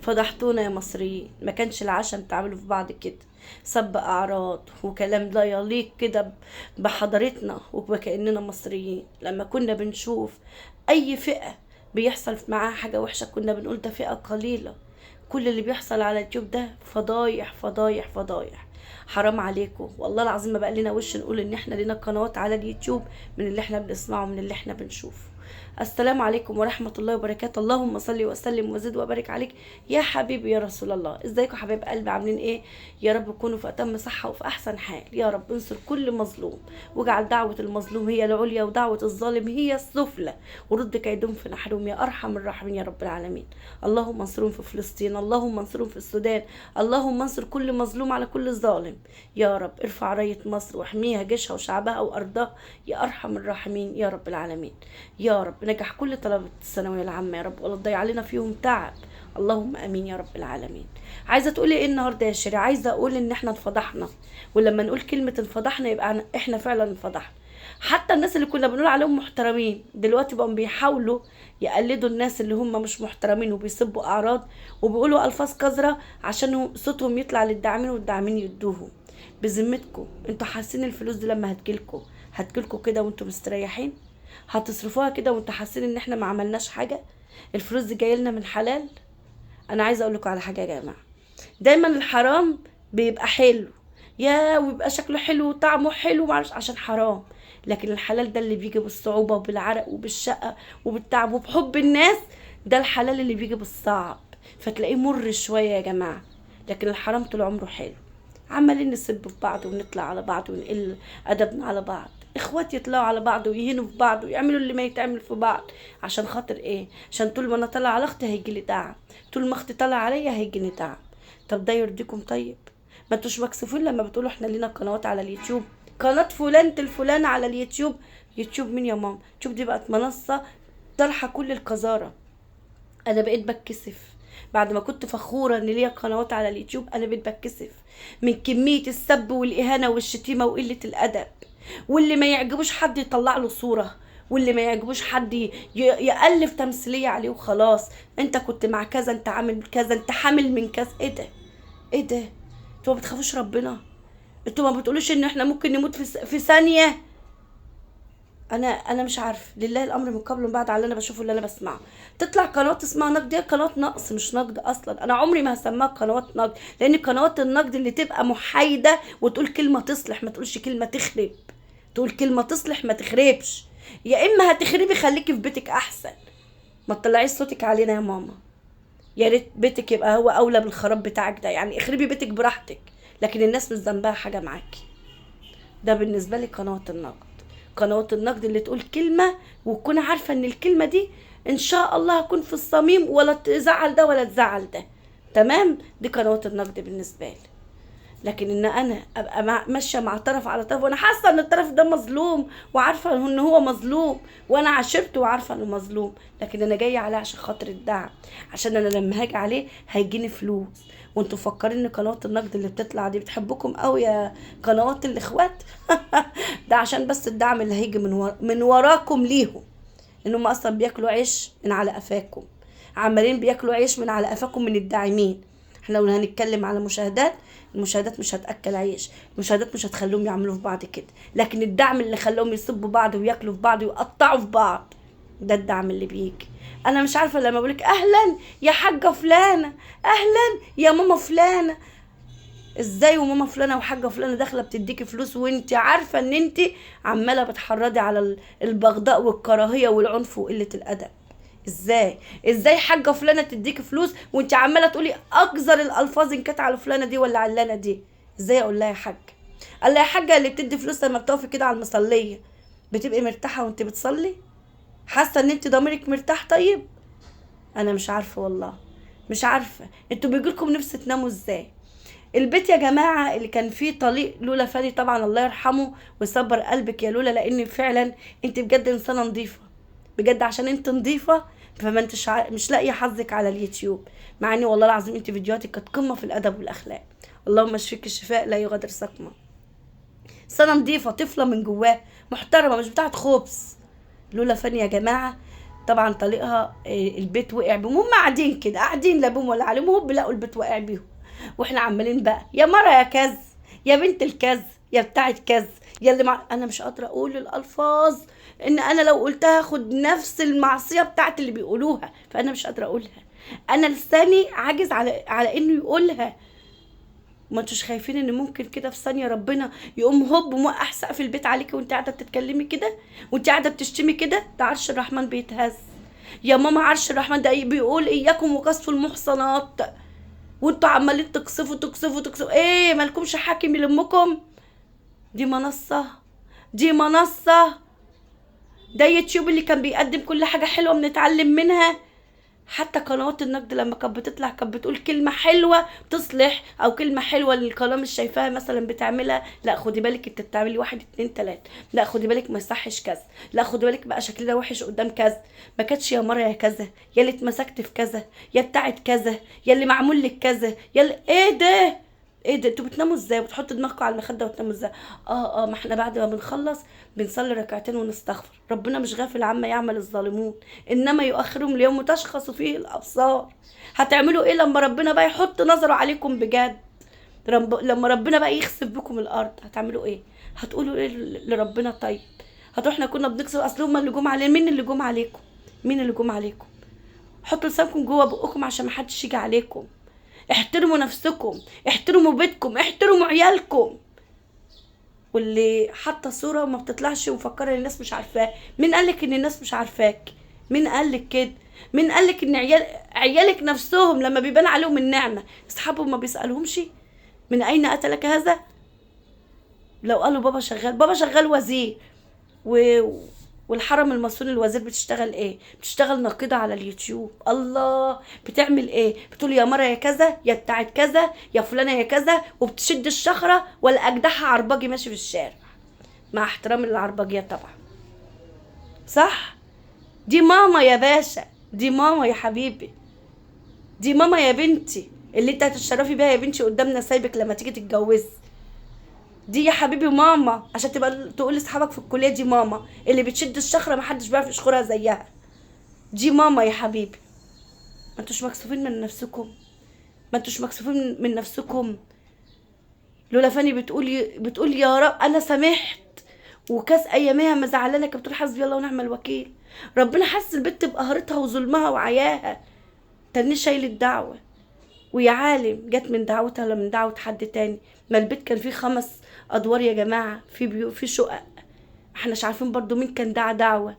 فضحتونا يا مصريين، ما كانش العشم تعملوا في بعض كده، سب اعراض وكلام لا يليق كده بحضارتنا وكأننا مصريين. لما كنا بنشوف اي فئة بيحصل معاها حاجة وحشة كنا بنقول ده فئة قليلة. كل اللي بيحصل على اليوتيوب ده فضايح فضايح فضايح. حرام عليكم والله العظيم، ما بقى لنا وش نقول ان احنا لنا قنوات على اليوتيوب من اللي احنا بنسمعه من اللي احنا بنشوفه. السلام عليكم ورحمة الله وبركاته. اللهم صل وسلم وزد وبارك عليك يا حبيبي يا رسول الله. ازيكم حبايب قلبي، عاملين ايه؟ يا رب تكونوا في اتم صحة وفي احسن حال. يا رب انصر كل مظلوم، واجعل دعوة المظلوم هي العليا ودعوة الظالم هي السفلى، ورد كيدهم في نحرهم يا ارحم الراحمين يا رب العالمين. اللهم انصرهم في فلسطين، اللهم انصرهم في السودان، اللهم انصر كل مظلوم على كل ظالم. يا رب ارفع راية مصر واحميها، جيشها وشعبها وارضها يا ارحم الراحمين يا رب العالمين. يا رب نجح كل طلبة الثانوية العامة يا رب، ولا تضيع علينا فيهم تعب. اللهم امين يا رب العالمين. عايزه تقولي ايه النهارده يا شيري؟ عايزه اقول ان احنا انفضحنا، ولما نقول كلمه انفضحنا يبقى احنا فعلا انفضحنا. حتى الناس اللي كنا بنقول عليهم محترمين دلوقتي بقوا بيحاولوا يقلدوا الناس اللي هم مش محترمين، وبيسبوا اعراض وبيقولوا الفاظ قذره عشان صوتهم يطلع للداعمين والداعمين يدوهم. بذمتكم انتوا حاسين الفلوس دي لما هتجيلكوا كده وانتوا مستريحين؟ هتصرفوها كده وانتوا حاسين ان احنا ما عملناش حاجه؟ الفلوس دي جايه لنا من حلال. انا عايزه اقول لكم على حاجه يا جماعه، دايما الحرام بيبقى حلو، ويبقى شكله حلو وطعمه حلو معرفش عشان حرام. لكن الحلال ده اللي بيجي بالصعوبه وبالعرق وبالشقه وبالتعب وبحب الناس، ده الحلال اللي بيجي بالصعب، فتلاقيه مر شويه يا جماعه. لكن الحرام طول عمره حلو. عمالين نسب في بعض ونطلع على بعض ونقل ادبنا على بعض، اخوات يطلعوا على بعض ويهينوا في بعض ويعملوا اللي ما يتعمل في بعض. عشان خاطر ايه؟ عشان طول ما انا طالع على اختي هيجي لي دعم، طول ما اختي طالعه عليا هيجيني دعم. طب ده يرضيكم؟ طيب ما انتوش مكسوفين لما بتقولوا احنا لينا قنوات على اليوتيوب؟ قناه فلانة الفلانة على اليوتيوب. يوتيوب مين يا ماما؟ يوتيوب دي بقت منصه طرحه كل القذاره. انا بقيت بتكسف بعد ما كنت فخوره ان ليا قنوات على اليوتيوب، انا بقيت بتكسف من كميه السب والاهانه والشتيمه وقله الادب. واللي ما يعجبوش حد يطلع له صوره، واللي ما يعجبوش حد يألف تمثيليه عليه وخلاص. انت كنت مع كذا، انت عامل كذا، انت حامل من كذا. ايه ده؟ ايه ده؟ انتوا ما بتخافوش ربنا؟ انتوا ما بتقولوش ان احنا ممكن نموت في ثانيه؟ انا مش عارف، لله الامر من قبل ومن بعد على اللي انا بشوفه اللي انا بسمعه. تطلع قناه اسمها نقد، دي قناه نقص مش نقد اصلا. انا عمري ما هسميها قنوات نقد، لان قنوات النقد اللي تبقى محايده وتقول كلمه تصلح، ما تقولش كلمه تخرب. تقول كلمه تصلح ما تخربش. يا اما هتخربي خليكي في بيتك احسن، ما تطلعيش صوتك علينا يا ماما. يا ريت بيتك يبقى هو اولى بالخراب بتاعك ده، يعني اخربي بيتك براحتك، لكن الناس مش ذنبها حاجه معاكي. ده بالنسبه لي قنوات النقد. قنوات النقد اللي تقول كلمة وتكون عارفة ان الكلمة دي ان شاء الله هكون في الصميم، ولا تزعل ده ولا تزعل ده. تمام؟ دي قنوات النقد بالنسبة لي. لكن ان انا ابقى ماشيه مع طرف على طرف وانا حاسه ان الطرف ده مظلوم وعارفه ان هو مظلوم، وانا عاشرته وعارفه انه مظلوم، لكن انا جايه عليه عشان خاطر الدعم، عشان انا لما هاجي عليه هيجيني فلوس. وانتوا مفكرين ان قنوات النقد اللي بتطلع دي بتحبكم قوي يا قنوات الاخوات؟ ده عشان بس الدعم اللي هيجي من وراكم ليهم، انهم اصلا بياكلوا عيش من على قفاكم، عمالين بياكلوا عيش من على قفاكم من الداعمين. احنا لو هنتكلم على مشاهدات، المشاهدات مش هتاكل عيش، المشاهدات مش هتخليهم يعملوا في بعض كده، لكن الدعم اللي خلاهم يسبوا بعض وياكلوا في بعض ويقطعوا في بعض، ده الدعم اللي بيجي. انا مش عارفه لما بقولك اهلا يا حاجه فلانه، اهلا يا ماما فلانه، ازاي وماما فلانه وحاجه فلانه داخله بتديكي فلوس وانت عارفه ان انت عماله بتحرضي على البغضاء والكراهيه والعنف وقله الادب؟ ازاي حاجه فلانه تديكي فلوس وانت عماله تقولي اقذر الالفاظ ان كانت على فلانه دي ولا علانه دي؟ ازاي اقول لها يا حاجه؟ قال لها يا حاجه اللي بتدي فلوس لما بتقفي كده على المصليه بتبقي مرتاحه وانت بتصلي؟ حاسه ان انت ضميرك مرتاح؟ طيب انا مش عارفه والله، مش عارفه انتوا بيجيلكم نفس تناموا ازاي. البيت يا جماعه اللي كان فيه طليق لولا فادي طبعا الله يرحمه ويصبر قلبك يا لولا، لان فعلا انت بجد انسانه نظيفه بجد، عشان انت نظيفه فما انتش مش لاقيه حظك على اليوتيوب، مع اني والله العظيم انت فيديوهاتك كانت قمه في الادب والاخلاق. اللهم اشفيك الشفاء لا يغادر سقما. انسانه نظيفه طفله من جواه محترمه مش بتاعه خبز. لولا فاني يا جماعه طبعا طليقها البيت وقع بيهم، هم قاعدين كده قاعدين لا بهم ولا عليهم، هوب لقوا البيت وقع بيهم. واحنا عمالين بقى يا مرة يا كذا، يا بنت الكذا، يا بتاعت كذا، يا اللي انا مش قادره اقول الالفاظ، ان انا لو قلتها اخد نفس المعصيه بتاعت اللي بيقولوها، فانا مش قادره اقولها. انا لساني عاجز على انه يقولها. ما انتوش خايفين ان ممكن كده في ثانيه ربنا يقوم هوب موقع سقف البيت عليكي وانت قاعده بتتكلمي كده، وانت قاعده بتشتمي كده؟ ده عرش الرحمن بيتهز يا ماما، عرش الرحمن ده بيقول اياكم وقذف المحصنات، وانتوا عمالين تقصفوا ايه؟ مالكمش حاكم يلمكم؟ دي منصة، دي منصة، ده يوتيوب اللي كان بيقدم كل حاجة حلوة بنتعلم منها. حتى قنوات النقد لما كانت بتطلع كانت بتقول كلمة حلوة تصلح، او كلمة حلوة اللي القناة مش شايفاها مثلا بتعملها، لا خدي بالك انت بتعملي واحد اتنين تلاتة، لا خدي بالك ما يصحش كذا، لا خدي بالك بقى شكلنا وحش قدام كذا. ما كانتش يا مرة يا كذا، يا اللي اتمسكت في كذا، يا بتاعت كذا، يا اللي معمول لك كذا، يا اللي ايه ده، ايه ده؟ انتوا بتناموا ازاي وبتحطوا دماغكم على المخده وتناموا ازاي؟ ما احنا بعد ما بنخلص بنصلي ركعتين ونستغفر. ربنا مش غافل عما يعمل الظالمون، انما يؤخرهم ليوم تشخص فيه الابصار. هتعملوا ايه لما ربنا بقى يحط نظره عليكم بجد؟ لما ربنا بقى يخسف بكم الارض هتعملوا ايه؟ هتقولوا ايه لربنا؟ طيب هتقولوا احنا كنا بنكسب، اصل هم اللي جم علينا. مين اللي جم عليكم؟ مين اللي جم عليكم؟ حطوا لسانكم جوه بقكم عشان محدش يجي عليكم. احترموا نفسكم، احترموا بيتكم، احترموا عيالكم. واللي حاطه صوره وما بتطلعش ومفكره ان الناس مش عارفاه، مين قالك ان الناس مش عارفاك؟ مين قالك كده؟ مين قالك ان عيالك نفسهم لما بيبان عليهم النعمه اصحابهم ما بيسالهمش من اين اتى لك هذا؟ لو قالوا بابا شغال، بابا شغال وزير و... والحرم المصوني الوزير بتشتغل ايه؟ بتشتغل ناقده على اليوتيوب. الله، بتعمل ايه؟ بتقول يا مره يا كذا، يا بتاعت كذا، يا فلانه يا كذا، وبتشد الشخره ولا اجدعها عرباجي ماشي في الشارع، مع احترام للعرباجيه طبعا. صح؟ دي ماما يا باشا، دي ماما يا حبيبي، دي ماما يا بنتي اللي انت هتتشرفي بيها يا بنتي قدامنا سايبك لما تيجي تتجوزي. دي يا حبيبي ماما، عشان تبقى تقول لاصحابك في الكليه دي ماما اللي بتشد الشخره محدش بيعرف يشخرها زيها. دي ماما يا حبيبي. ما انتوش مكسوفين من نفسكم؟ ما انتوش مكسوفين من نفسكم؟ لولا فاني بتقول يا رب انا سامحت، وكاس ايامها ما زعلانه، كانت بتقول حسبي الله ونعم الوكيل. ربنا حس البت بقهرتها وظلمها وعياها، تاني شايل الدعوه. ويا عالم جت من دعوتها ولا من دعوه حد تاني؟ ما البيت كان فيه 5 ادوار يا جماعه، في شقق، احناش عارفين برضو مين كان دعوه.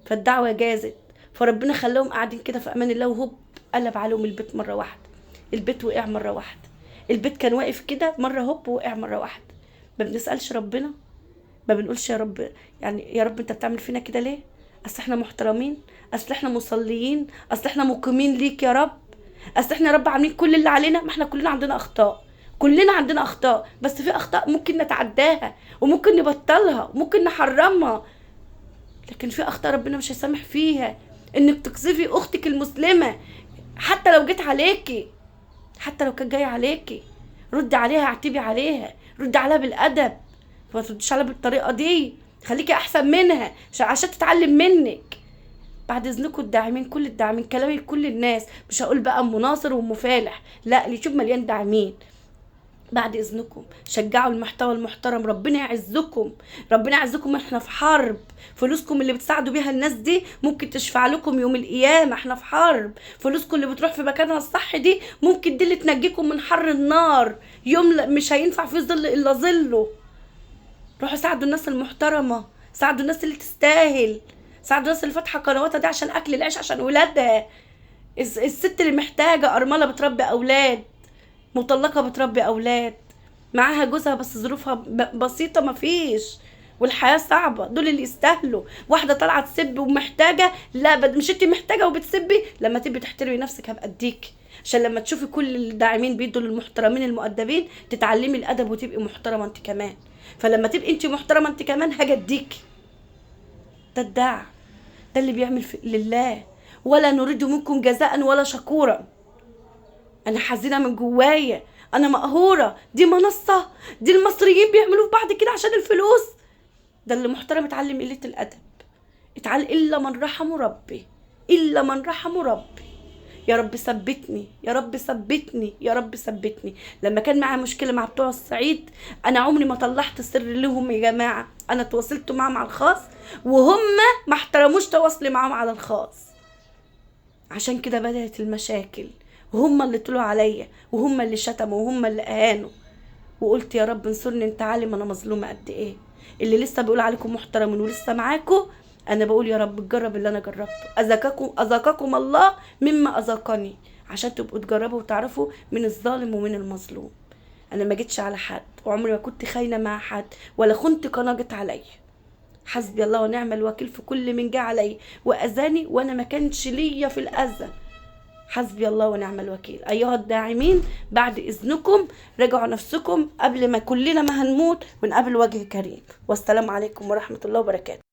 فالدعوه جازت، فربنا خلاهم قاعدين كده في امان الله، وهوب قلب عليهم البيت مره واحده. البيت وقع مره واحده، البيت كان واقف كده مره هوب وقع مره واحده. ما بنسالش ربنا؟ ما بنقولش يا رب، يعني يا رب انت بتعمل فينا كده ليه؟ اصل احنا محترمين، اصل احنا مصليين، اصل احنا مقيمين ليك يا رب، اصل احنا يا رب عاملين كل اللي علينا. ما احنا كلنا عندنا اخطاء، كلنا عندنا اخطاء، بس في اخطاء ممكن نتعداها وممكن نبطلها وممكن نحرمها، لكن في اخطاء ربنا مش هيسامح فيها. انك تقذفي اختك المسلمه حتى لو جيت عليكي، حتى لو كانت جايه عليكي، ردي عليها، اعتبي عليها، ردي عليها بالادب، ما ترديش عليها بالطريقه دي، خليكي احسن منها عشان تتعلم منك. بعد اذنكم الداعمين، كل الداعمين، كلامي لكل الناس، مش هقول بقى ام ناصر وام فالح، لا، اليوتيوب مليان داعمين. بعد اذنكم شجعوا المحتوى المحترم، ربنا يعزكم، ربنا يعزكم. احنا في حرب، فلوسكم اللي بتساعدوا بيها الناس دي ممكن تشفع لكم يوم القيامه. احنا في حرب، فلوسكم اللي بتروح في مكانها الصح دي ممكن دي اللي تنجيكم من حر النار يوم مش هينفع فيه ظل الا ظله. روحوا ساعدوا الناس المحترمه، ساعدوا الناس اللي تستاهل، ساعدوا الناس اللي فاتحه قنواتها دي عشان اكل العيش، عشان ولادها. الست اللي محتاجه، ارمله بتربي اولاد، مطلقه بتربي اولاد، معاها جوزها بس ظروفها بسيطه مفيش، والحياه صعبه، دول اللي يستاهلوا. واحده طالعه تسب ومحتاجه، لا مش انت محتاجه وبتسبي؟ لما تبقي تحترمي نفسك هبقى اديكي، عشان لما تشوفي كل الداعمين بيدوا للمحترمين المؤدبين تتعلمي الادب وتبقي محترمه انت كمان. فلما تبقي انت محترمه انت كمان هاجي اديكي. ده الداع، ده اللي بيعمل لله. ولا نريد منكم جزاء ولا شكورا. انا حزينه من جوايا، انا مقهوره، دي منصه، دي المصريين بيعملوا في بعض كده عشان الفلوس؟ ده اللي محترم اتعلم قله الادب، اتعلم الا من رحمه ربي. إلا من رحمه ربي. يا رب ثبتني، يا رب ثبتني، يا رب ثبتني. لما كان معايا مشكلة مع بتوع الصعيد، أنا عمري ما طلعت سر لهم يا جماعة. أنا تواصلت معهم على الخاص وهم ما احترموش تواصلي معهم على الخاص. عشان كده بدأت المشاكل، وهم اللي طلعوا عليا، وهم اللي شتموا، وهم اللي أهانوا. وقلت يا رب انصرني، انت عالم انا مظلومه قد ايه. اللي لسه بيقول عليكم محترمين ولسه معاكم، انا بقول يا رب تجرب اللي انا جربته. اذاقكم الله مما اذاقني، عشان تبقوا تجربوا وتعرفوا من الظالم ومن المظلوم. انا ما جيتش على حد، وعمري ما كنت خاينه مع حد، ولا خنت قناه جت عليا. حسبي الله ونعم الوكيل في كل من جه عليا واذاني، وانا ما كانش ليا في الاذى. حسبي الله ونعم الوكيل. أيها الداعمين، بعد إذنكم راجعوا نفسكم قبل ما كلنا ما هنموت ونقابل وجه كريم. والسلام عليكم ورحمة الله وبركاته.